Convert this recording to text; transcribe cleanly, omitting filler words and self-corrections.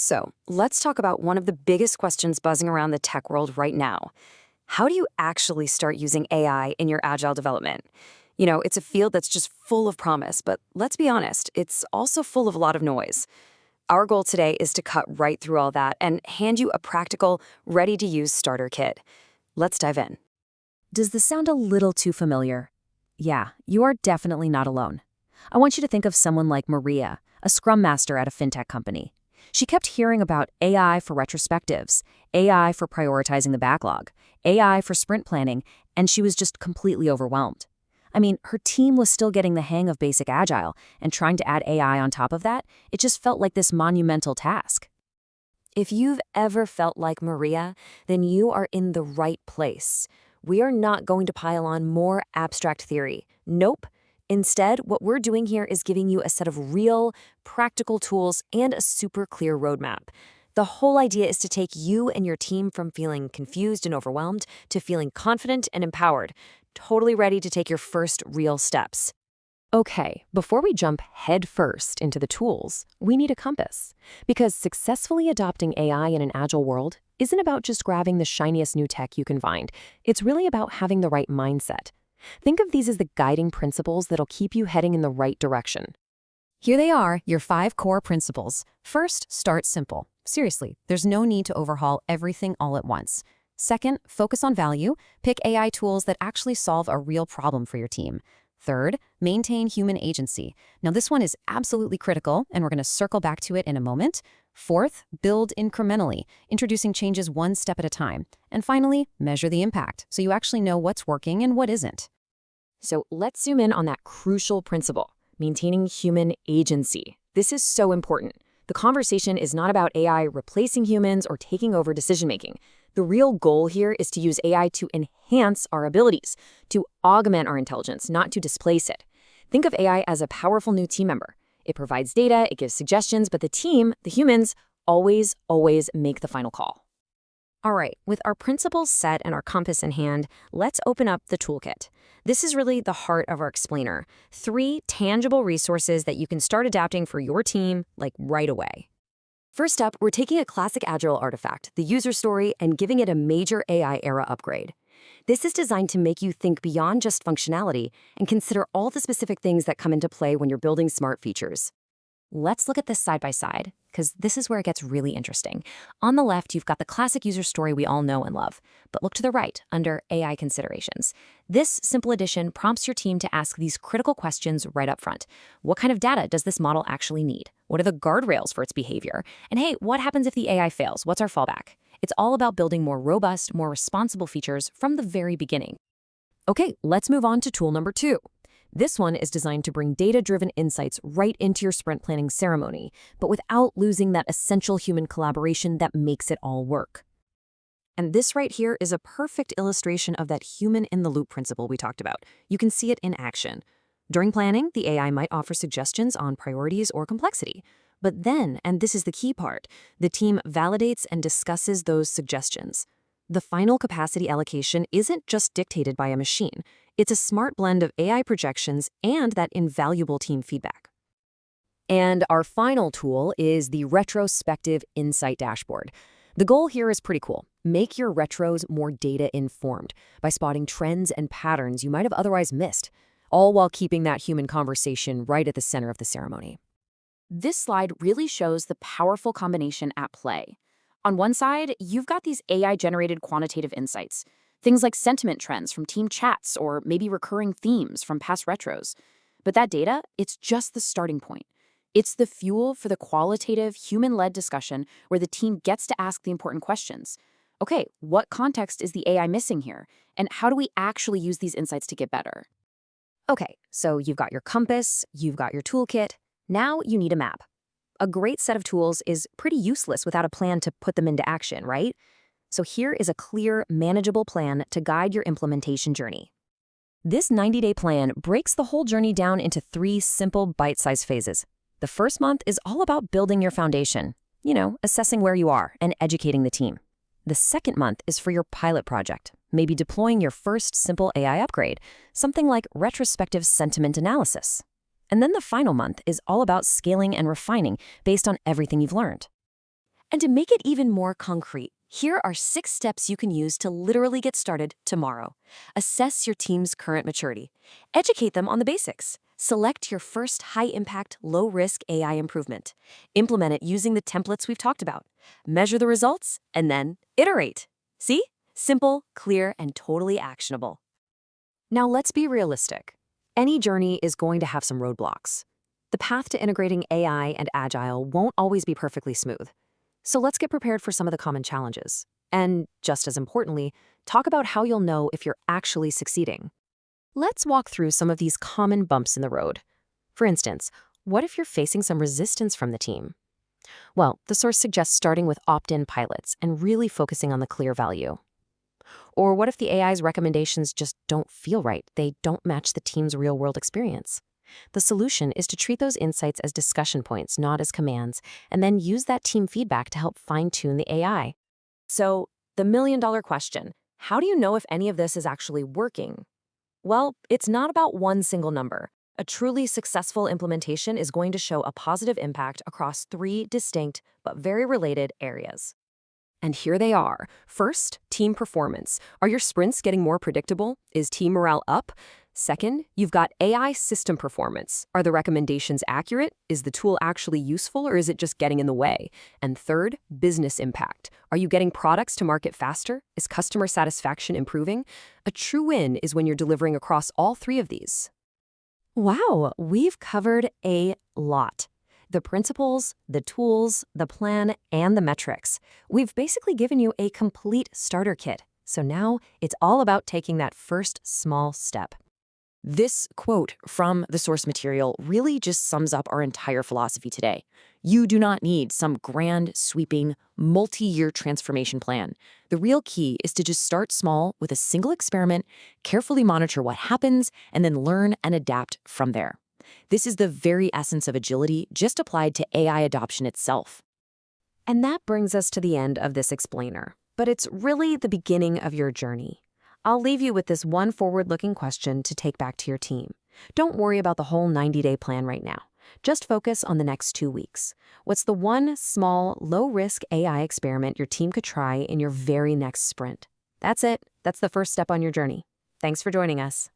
So, let's talk about one of the biggest questions buzzing around the tech world right now. How do you actually start using AI in your agile development? It's a field that's just full of promise, but let's be honest, it's also full of a lot of noise. Our goal today is to cut right through all that and hand you a practical, ready-to-use starter kit. Let's dive in. Does this sound a little too familiar? Yeah, you are definitely not alone. I want you to think of someone like Maria, a scrum master at a fintech company. She kept hearing about AI for retrospectives, AI for prioritizing the backlog, AI for sprint planning, and she was just completely overwhelmed. I mean, her team was still getting the hang of basic Agile, and trying to add AI on top of that, it just felt like this monumental task. If you've ever felt like Maria, then you are in the right place. We are not going to pile on more abstract theory. Nope. Instead, what we're doing here is giving you a set of real, practical tools and a super clear roadmap. The whole idea is to take you and your team from feeling confused and overwhelmed to feeling confident and empowered, totally ready to take your first real steps. Okay, before we jump headfirst into the tools, we need a compass. Because successfully adopting AI in an agile world isn't about just grabbing the shiniest new tech you can find. It's really about having the right mindset. Think of these as the guiding principles that'll keep you heading in the right direction. Here they are, your 5 core principles. First, start simple. Seriously, there's no need to overhaul everything all at once. Second, focus on value. Pick AI tools that actually solve a real problem for your team. Third, maintain human agency. Now this one is absolutely critical, and we're going to circle back to it in a moment. Fourth, build incrementally, introducing changes one step at a time. And finally, measure the impact, so you actually know what's working and what isn't. So let's zoom in on that crucial principle, maintaining human agency. This is so important. The conversation is not about AI replacing humans or taking over decision-making. The real goal here is to use AI to enhance our abilities, to augment our intelligence, not to displace it. Think of AI as a powerful new team member. It provides data, it gives suggestions, but the team, the humans, always make the final call. All right, with our principles set and our compass in hand, let's open up the toolkit. This is really the heart of our explainer. 3 tangible resources that you can start adapting for your team, like right away. First up, we're taking a classic Agile artifact, the user story, and giving it a major AI era upgrade. This is designed to make you think beyond just functionality and consider all the specific things that come into play when you're building smart features. Let's look at this side by side, because this is where it gets really interesting. On the left, you've got the classic user story we all know and love. But look to the right, under AI considerations. This simple addition prompts your team to ask these critical questions right up front. What kind of data does this model actually need? What are the guardrails for its behavior? And hey, what happens if the AI fails? What's our fallback? It's all about building more robust, more responsible features from the very beginning. Okay, let's move on to tool number 2. This one is designed to bring data-driven insights right into your sprint planning ceremony, but without losing that essential human collaboration that makes it all work. And this right here is a perfect illustration of that human-in-the-loop principle we talked about. You can see it in action. During planning, the AI might offer suggestions on priorities or complexity. But then, and this is the key part, the team validates and discusses those suggestions. The final capacity allocation isn't just dictated by a machine. It's a smart blend of AI projections and that invaluable team feedback. And our final tool is the Retrospective Insight Dashboard. The goal here is pretty cool. Make your retros more data-informed by spotting trends and patterns you might have otherwise missed, all while keeping that human conversation right at the center of the ceremony. This slide really shows the powerful combination at play. On one side, you've got these AI-generated quantitative insights, things like sentiment trends from team chats or maybe recurring themes from past retros. But that data, it's just the starting point. It's the fuel for the qualitative, human-led discussion where the team gets to ask the important questions. Okay, what context is the AI missing here? And how do we actually use these insights to get better? Okay, so you've got your compass, you've got your toolkit. Now you need a map. A great set of tools is pretty useless without a plan to put them into action, right? So here is a clear, manageable plan to guide your implementation journey. This 90-day plan breaks the whole journey down into 3 simple, bite-sized phases. The first month is all about building your foundation, assessing where you are and educating the team. The second month is for your pilot project, maybe deploying your first simple AI upgrade, something like retrospective sentiment analysis. And then the final month is all about scaling and refining based on everything you've learned. And to make it even more concrete, here are 6 steps you can use to literally get started tomorrow. Assess your team's current maturity. Educate them on the basics. Select your first high-impact, low-risk AI improvement. Implement it using the templates we've talked about. Measure the results, and then iterate. See? Simple, clear, and totally actionable. Now let's be realistic. Any journey is going to have some roadblocks. The path to integrating AI and Agile won't always be perfectly smooth. So let's get prepared for some of the common challenges. And just as importantly, talk about how you'll know if you're actually succeeding. Let's walk through some of these common bumps in the road. For instance, what if you're facing some resistance from the team? Well, the source suggests starting with opt-in pilots and really focusing on the clear value. Or what if the AI's recommendations just don't feel right? They don't match the team's real-world experience. The solution is to treat those insights as discussion points, not as commands, and then use that team feedback to help fine-tune the AI. So, the million-dollar question, how do you know if any of this is actually working? Well, it's not about one single number. A truly successful implementation is going to show a positive impact across 3 distinct but very related areas. And here they are. First, team performance. Are your sprints getting more predictable? Is team morale up? Second, you've got AI system performance. Are the recommendations accurate? Is the tool actually useful, or is it just getting in the way? And third, business impact. Are you getting products to market faster? Is customer satisfaction improving? A true win is when you're delivering across all 3 of these. Wow, we've covered a lot. The principles, the tools, the plan, and the metrics. We've basically given you a complete starter kit. So now it's all about taking that first small step. This quote from the source material really just sums up our entire philosophy today. You do not need some grand, sweeping, multi-year transformation plan. The real key is to just start small with a single experiment, carefully monitor what happens, and then learn and adapt from there. This is the very essence of agility, just applied to AI adoption itself. And that brings us to the end of this explainer, but it's really the beginning of your journey. I'll leave you with this one forward-looking question to take back to your team. Don't worry about the whole 90-day plan right now. Just focus on the next 2 weeks. What's the one small, low-risk AI experiment your team could try in your very next sprint? That's it. That's the first step on your journey. Thanks for joining us.